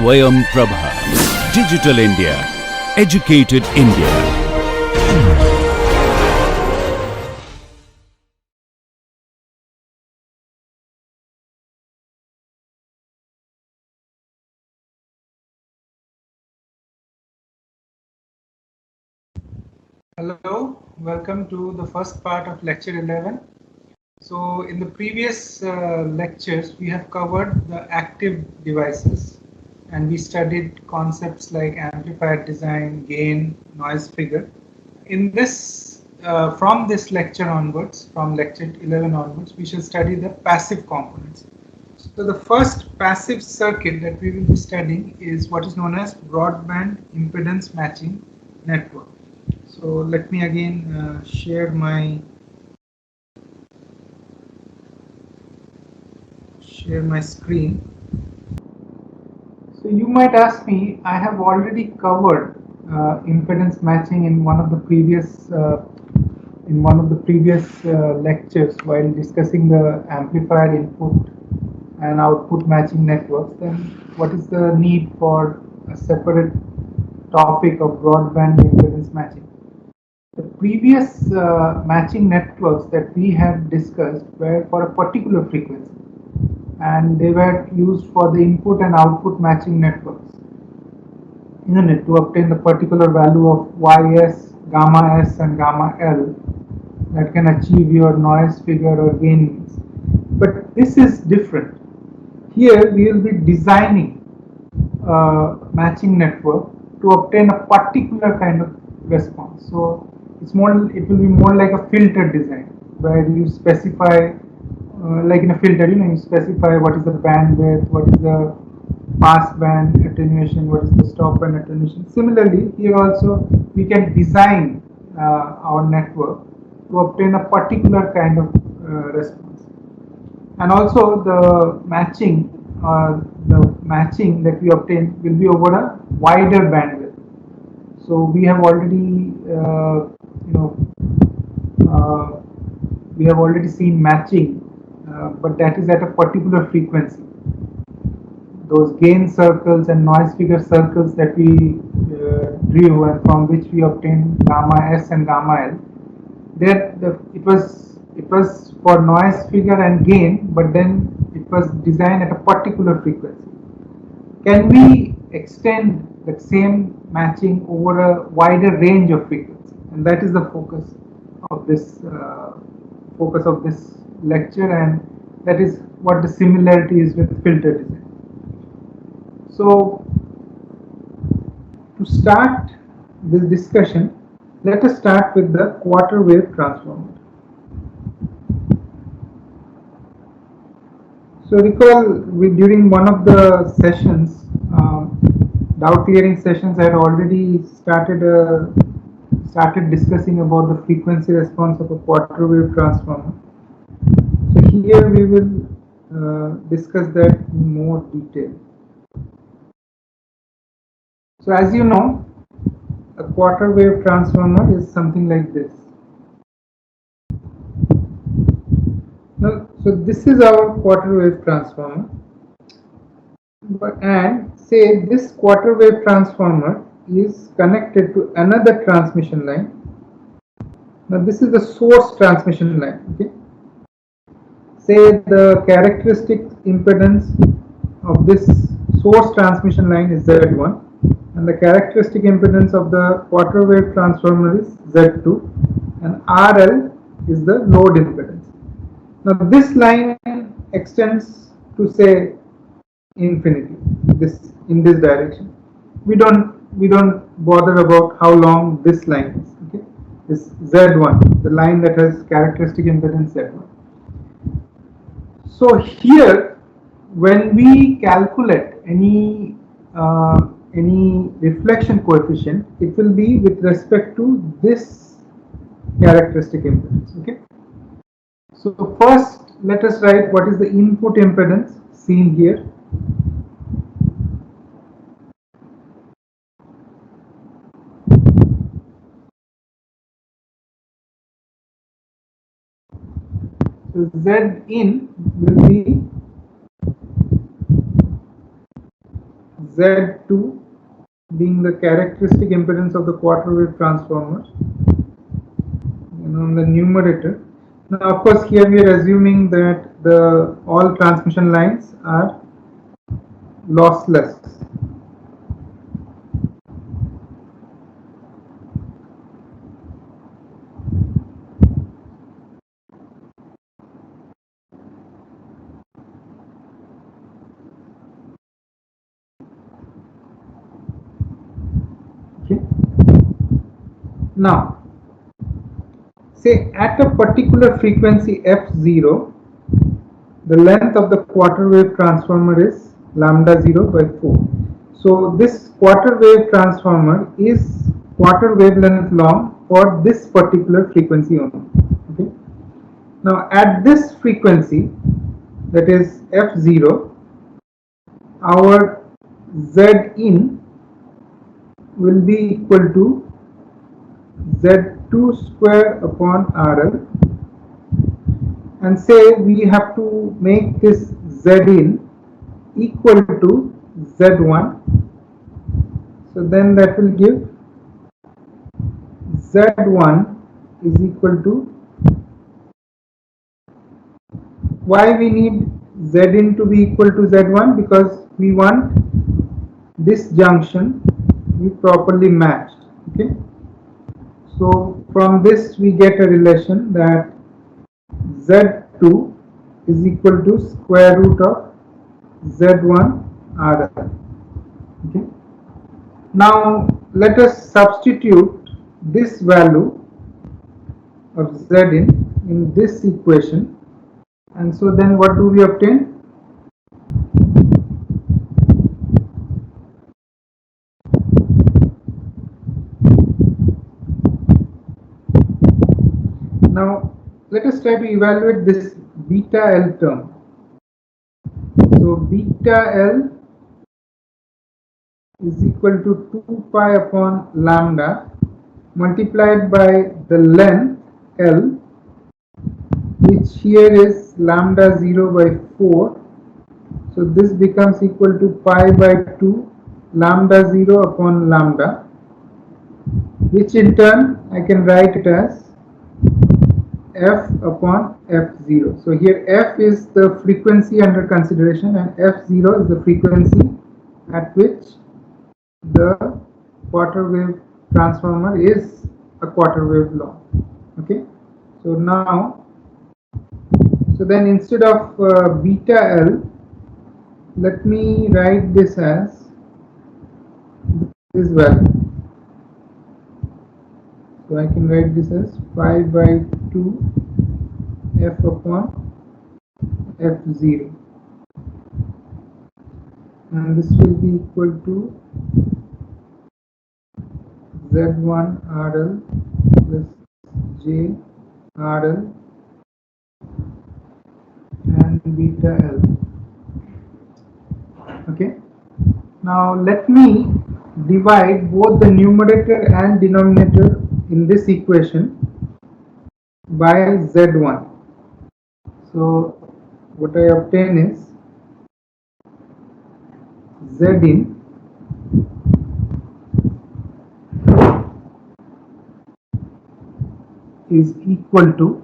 Swayam Prabha. Digital India. Educated India. Hello, welcome to the first part of lecture 11. So in the previous lectures, we have covered the active devices and we studied concepts like amplifier design, gain, noise figure. In this, from this lecture onwards, from lecture 11 onwards, we shall study the passive components. So the first passive circuit that we will be studying is what is known as broadband impedance matching network. So let me again share my screen. So you might ask me, I have already covered impedance matching in one of the previous lectures while discussing the amplifier input and output matching networks. Then what is the need for a separate topic of broadband impedance matching? The previous matching networks that we had discussed were for a particular frequency and they were used for the input and output matching networks, isn't it, to obtain the particular value of ys, gamma s and gamma l that can achieve your noise figure or gain means. But this is different. Here we will be designing a matching network to obtain a particular kind of response. So it will be more like a filter design where you specify, like in a filter, you specify what is the bandwidth, what is the pass band attenuation, what is the stop band attenuation. Similarly, here also we can design our network to obtain a particular kind of response. And also the matching that we obtain will be over a wider bandwidth. So we have already we have already seen matching, but that is at a particular frequency. Those gain circles and noise figure circles that we drew and from which we obtained gamma s and gamma l, it was for noise figure and gain, but then it was designed at a particular frequency. Can we extend the same matching over a wider range of frequencies? And that is the focus of this lecture, and that is what the similarity is with filter design. So to start this discussion, let us start with the quarter wave transformer. So recall, during one of the sessions, doubt clearing sessions, I had already started discussing about the frequency response of a quarter wave transformer. So here we will discuss that in more detail. So as you know, a quarter wave transformer is something like this. Now, so this is our quarter wave transformer, and say this quarter wave transformer is connected to another transmission line. Now this is the source transmission line. Okay. Say the characteristic impedance of this source transmission line is Z1, and the characteristic impedance of the quarter wave transformer is Z2, and RL is the load impedance. Now this line extends to say infinity, in this direction. We don't bother about how long this line is. Okay, this Z1, the line that has characteristic impedance Z1. So here, when we calculate any reflection coefficient, it will be with respect to this characteristic impedance. Okay. So first, let us write what is the input impedance seen here. So Z in will be Z2 being the characteristic impedance of the quarter wave transformer, on the numerator. Now, of course, here we are assuming that the all transmission lines are lossless. Okay. Now, say at a particular frequency f0, the length of the quarter wave transformer is lambda 0 by 4. So this quarter wave transformer is quarter wavelength long for this particular frequency only. Okay. Now at this frequency, that is f0, our Zin will be equal to Z2 square upon RL, and say we have to make this Zin equal to Z1, so then that will give Z1 is equal to, why we need Zin to be equal to Z1? Because we want this junction to be properly matched. Okay, so from this we get a relation that Z2 is equal to square root of Z1 RL. Okay. Now let us substitute this value of Zin in this equation, and so then what do we obtain? Now let us try to evaluate this beta L term. So beta L is equal to 2 pi upon lambda multiplied by the length L, which here is lambda 0 by 4. So this becomes equal to pi by 2 lambda 0 upon lambda, which in turn I can write it as f upon f0. So here f is the frequency under consideration and f0 is the frequency at which the quarter wave transformer is a quarter wave long. Okay, so now, so then instead of beta L, let me write this as this value. So I can write this as pi by 2 f upon f0, and this will be equal to Z1 RL plus J RL and beta L. Okay, now let me divide both the numerator and denominator in this equation by Z1. So what I obtain is Zin is equal to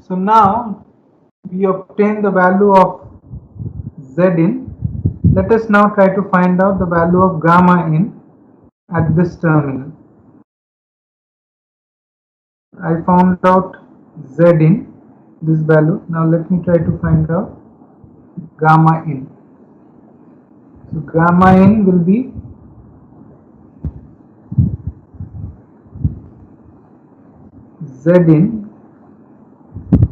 so now we obtain the value of Zin. Let us now try to find out the value of gamma in at this terminal. I found out Zin, this value. Now let me try to find out gamma in. So gamma in will be Zin.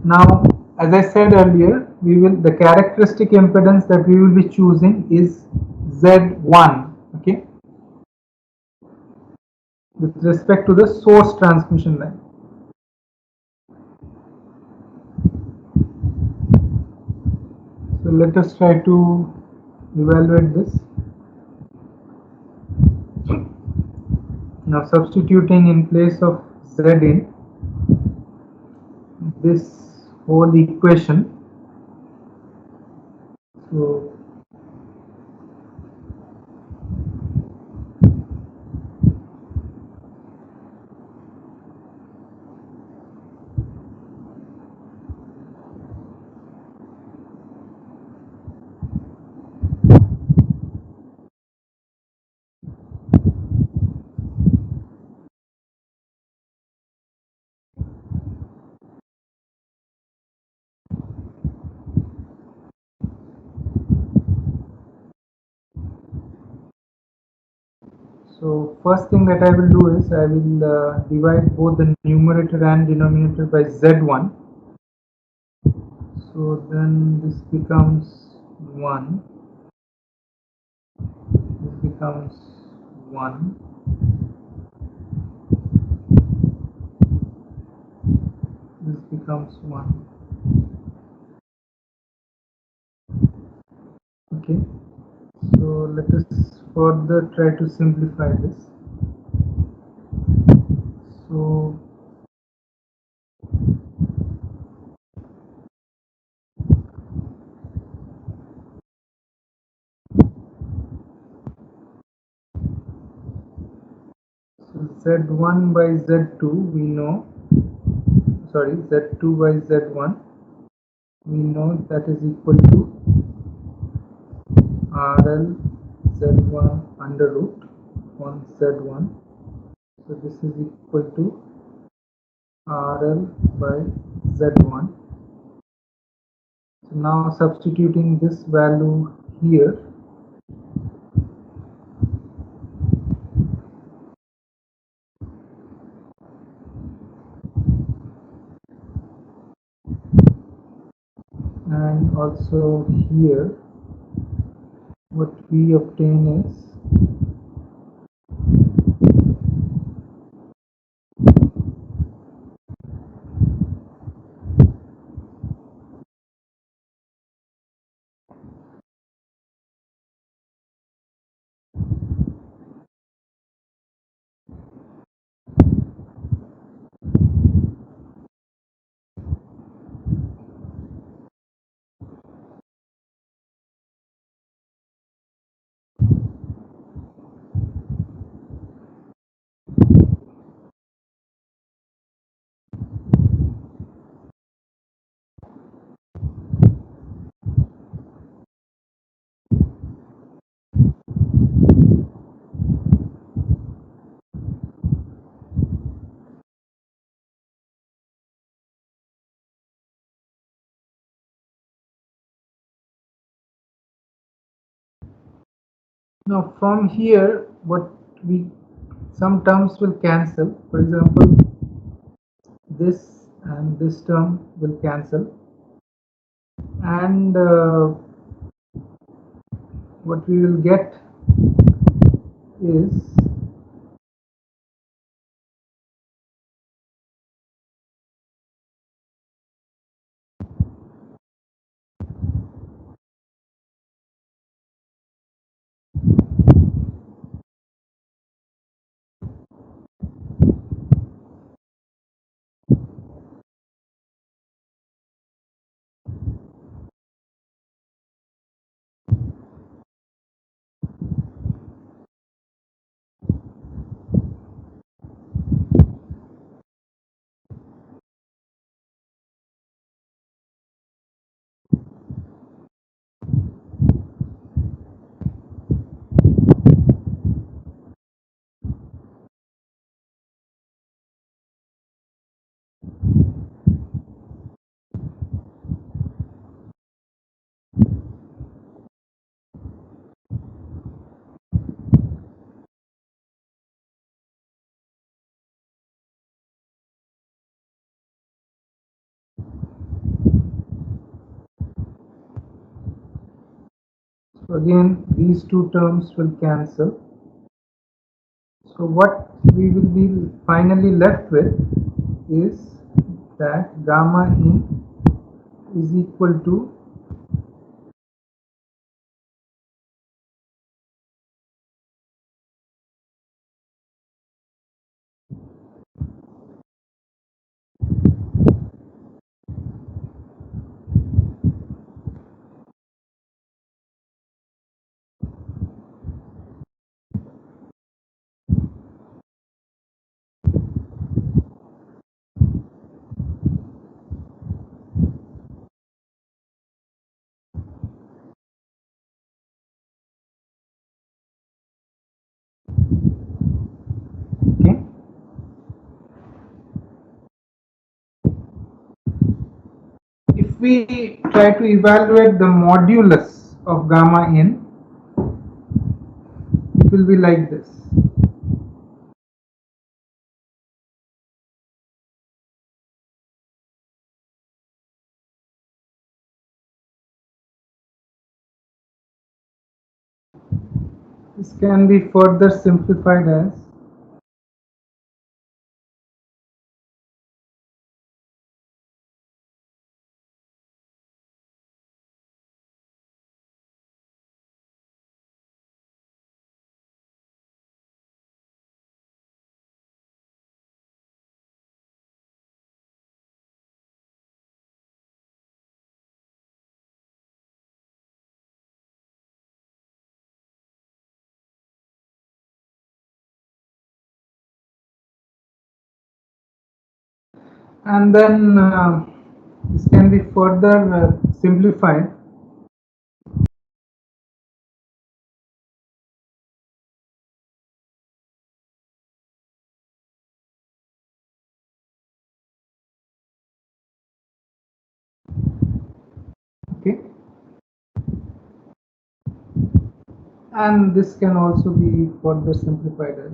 Now, as I said earlier, we will, the characteristic impedance that we will be choosing is Z1, okay, with respect to the source transmission line. So let us try to evaluate this. Now substituting in place of Z in this whole equation, so first thing that I will do is I will divide both the numerator and denominator by Z1. So then this becomes 1, this becomes 1, this becomes 1. Okay, so let us further try to simplify this. So Z1 by Z2 we know, sorry, Z2 by Z1 we know that is equal to RL Z1 under root on Z1. So this is equal to RL by Z1. So now substituting this value here, and also here, what we obtain is now from here what we, some terms will cancel. For example, this and this term will cancel, and what we will get is So again, these two terms will cancel. So what we will be finally left with is that gamma in is equal to okay. If we try to evaluate the modulus of gamma in, it will be like this. This can be further simplified as and then this can be further simplified okay, and this can also be further simplified as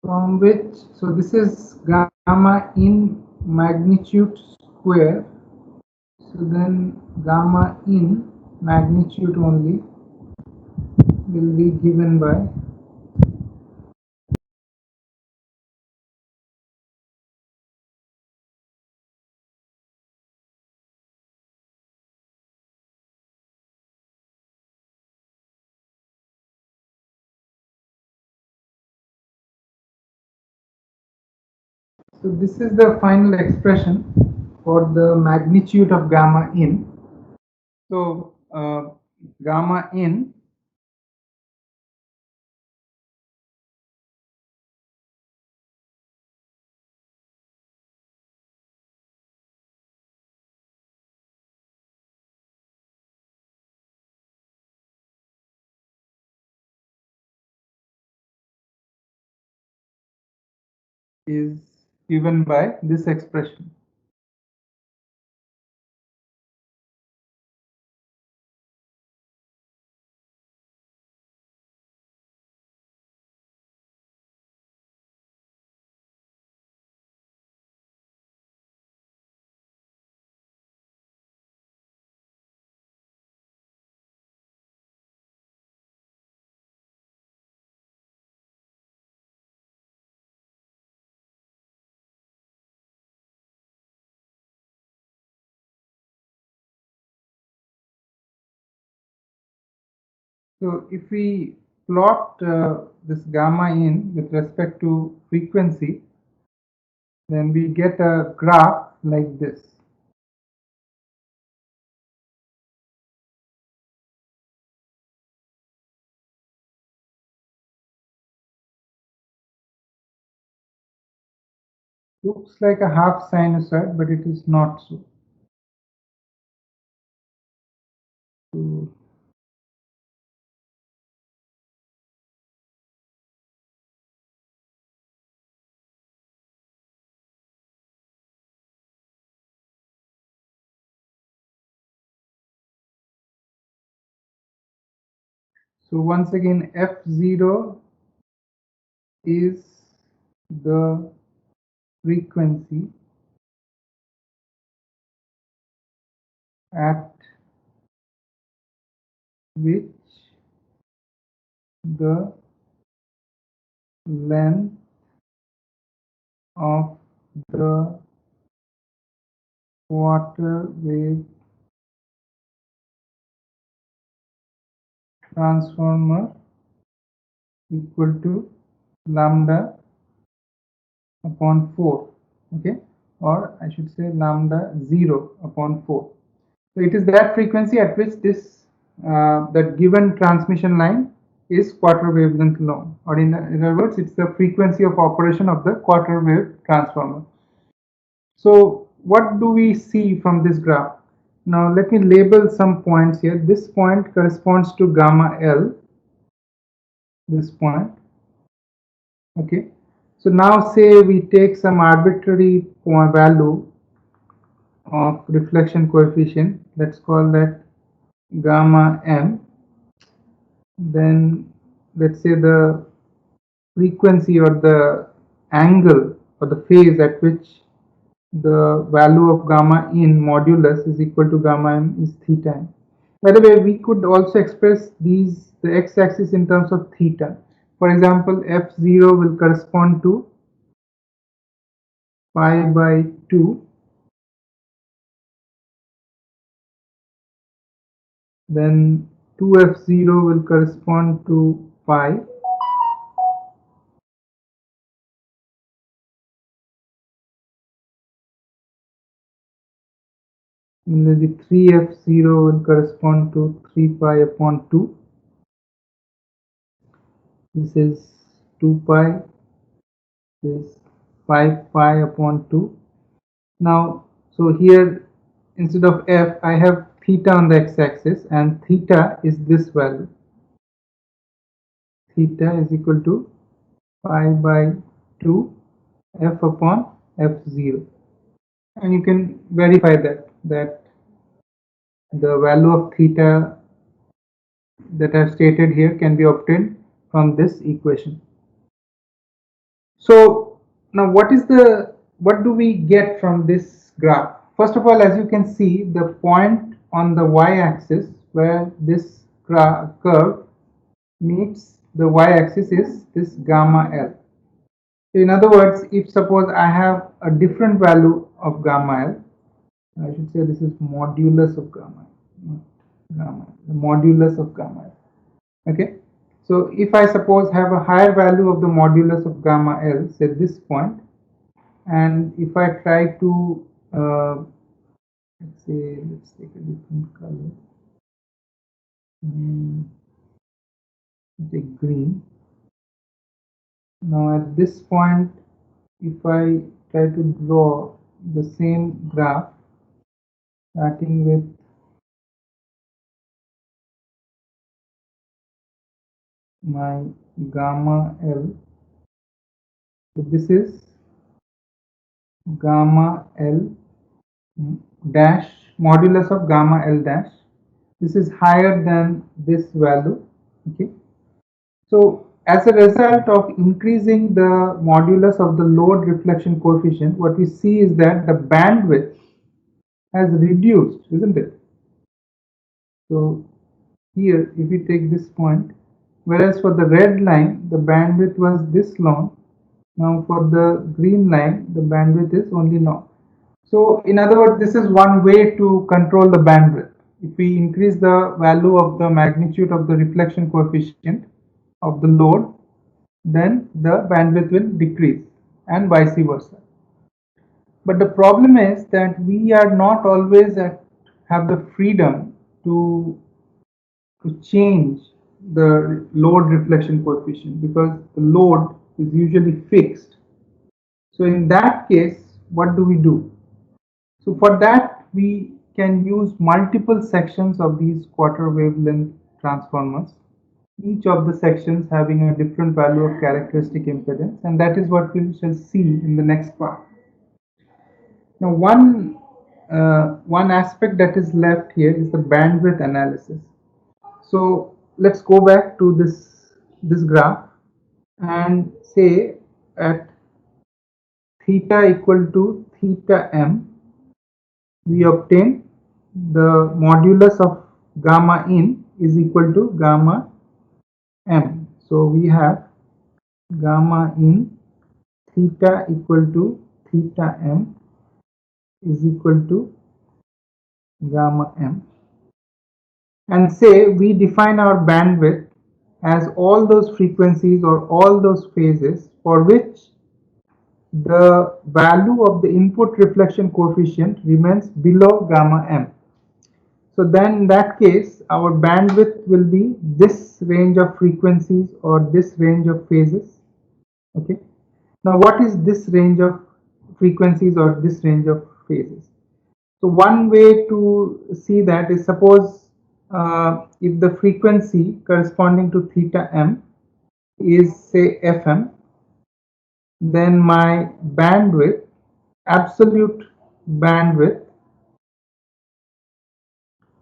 from which, so this is gamma in magnitude square, so then gamma in magnitude only will be given by so this is the final expression for the magnitude of gamma in. So gamma in is given by this expression. So if we plot this gamma in with respect to frequency, then we get a graph like this. Looks like a half sinusoid, but it is not so. So So once again, F0 is the frequency at which the length of the quarter wave transformer equal to lambda upon 4, okay, or I should say lambda 0 upon 4. So it is that frequency at which this that given transmission line is quarter wavelength long, or in other words, it's the frequency of operation of the quarter wave transformer. So what do we see from this graph? Now let me label some points here. This point corresponds to gamma L, this point, okay. So now say we take some arbitrary value of reflection coefficient, let's call that gamma m. Then let's say the frequency or the angle or the phase at which the value of gamma in modulus is equal to gamma m is theta m. By the way, we could also express the x-axis in terms of theta. For example, f0 will correspond to pi by 2, then 2f0 will correspond to pi, and then the 3f0 will correspond to 3 pi upon 2. This is 2 pi, this is 5 pi upon 2. Now, so here instead of f, I have theta on the x-axis, and theta is this value. Theta is equal to pi by 2 f upon f0. And you can verify that the value of theta that I have stated here can be obtained from this equation. So now what do we get from this graph? First of all, as you can see, the point on the y-axis where this curve meets the y-axis is this gamma L. So in other words, if suppose I have a different value of gamma L, I should say this is modulus of gamma L, the modulus of gamma L. Okay, so if I suppose have a higher value of the modulus of gamma L, say this point, and if I try to let's take a different color, take green. Now at this point, if I try to draw the same graph starting with my gamma L, so this is gamma L dash, modulus of gamma L dash. This is higher than this value, okay. So as a result of increasing the modulus of the load reflection coefficient, what we see is that the bandwidth has reduced, isn't it? So here, if we take this point, whereas for the red line, the bandwidth was this long, now for the green line, the bandwidth is only long. So in other words, this is one way to control the bandwidth. If we increase the value of the magnitude of the reflection coefficient of the load, then the bandwidth will decrease, and vice versa. But the problem is that we are not always have the freedom to change the load reflection coefficient, because the load is usually fixed. So in that case, what do we do? So for that, we can use multiple sections of these quarter wavelength transformers, each of the sections having a different value of characteristic impedance, and that is what we shall see in the next part. Now one aspect that is left here is the bandwidth analysis. So let's go back to this graph and say at theta equal to theta m, we obtain the modulus of gamma in is equal to gamma m. So we have gamma in theta equal to theta m is equal to gamma m, and say we define our bandwidth as all those frequencies or all those phases for which the value of the input reflection coefficient remains below gamma m. So then in that case our bandwidth will be this range of frequencies or this range of phases. Okay. Now what is this range of frequencies or this range of phases? So one way to see that is, suppose if the frequency corresponding to theta m is say fm, then my bandwidth, absolute bandwidth,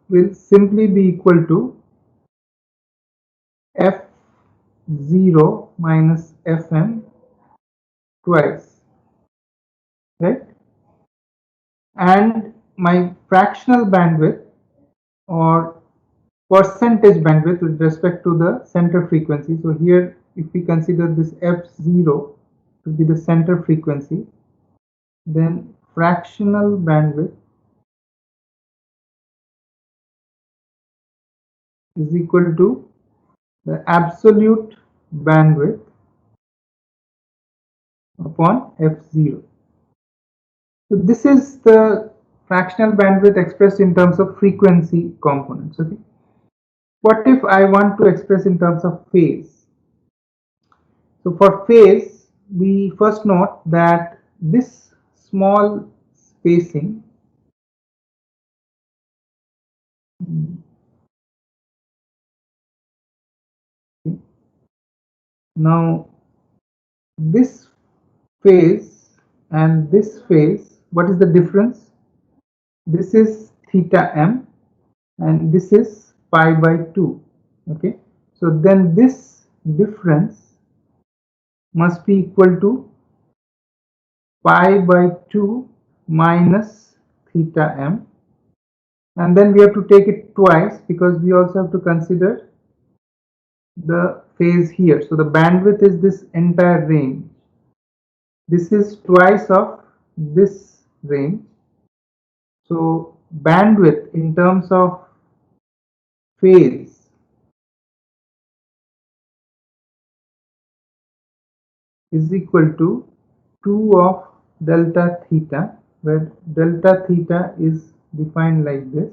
will simply be equal to f0 minus fm twice, right? And my fractional bandwidth or percentage bandwidth with respect to the center frequency. So here if we consider this f0 to be the center frequency, then fractional bandwidth is equal to the absolute bandwidth upon f0. So this is the fractional bandwidth expressed in terms of frequency components. Okay. What if I want to express in terms of phase? So for phase, we first note that this small spacing okay, now this phase and this phase, what is the difference? This is theta m and this is pi by 2. Okay, so then this difference must be equal to pi by 2 minus theta m, and then we have to take it twice because we also have to consider the phase here. So the bandwidth is this entire range. This is twice of this range. So bandwidth in terms of phase is equal to 2 of delta theta, where delta theta is defined like this,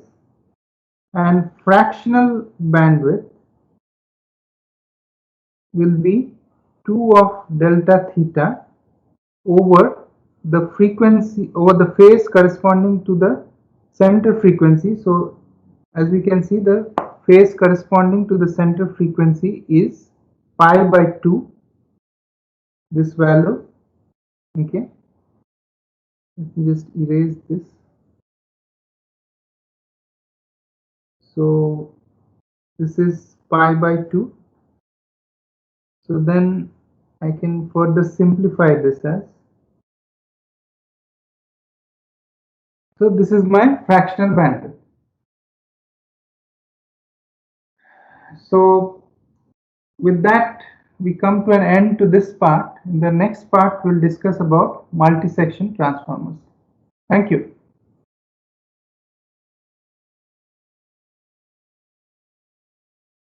and fractional bandwidth will be 2 of delta theta over the frequency, over the phase corresponding to the center frequency. So as we can see, the phase corresponding to the center frequency is pi by 2, this value. Okay, let me just erase this. So this is pi by 2. So then I can further simplify this as, so this is my fractional bandwidth. So with that, we come to an end to this part. In the next part, we'll discuss about multi-section transformers. Thank you.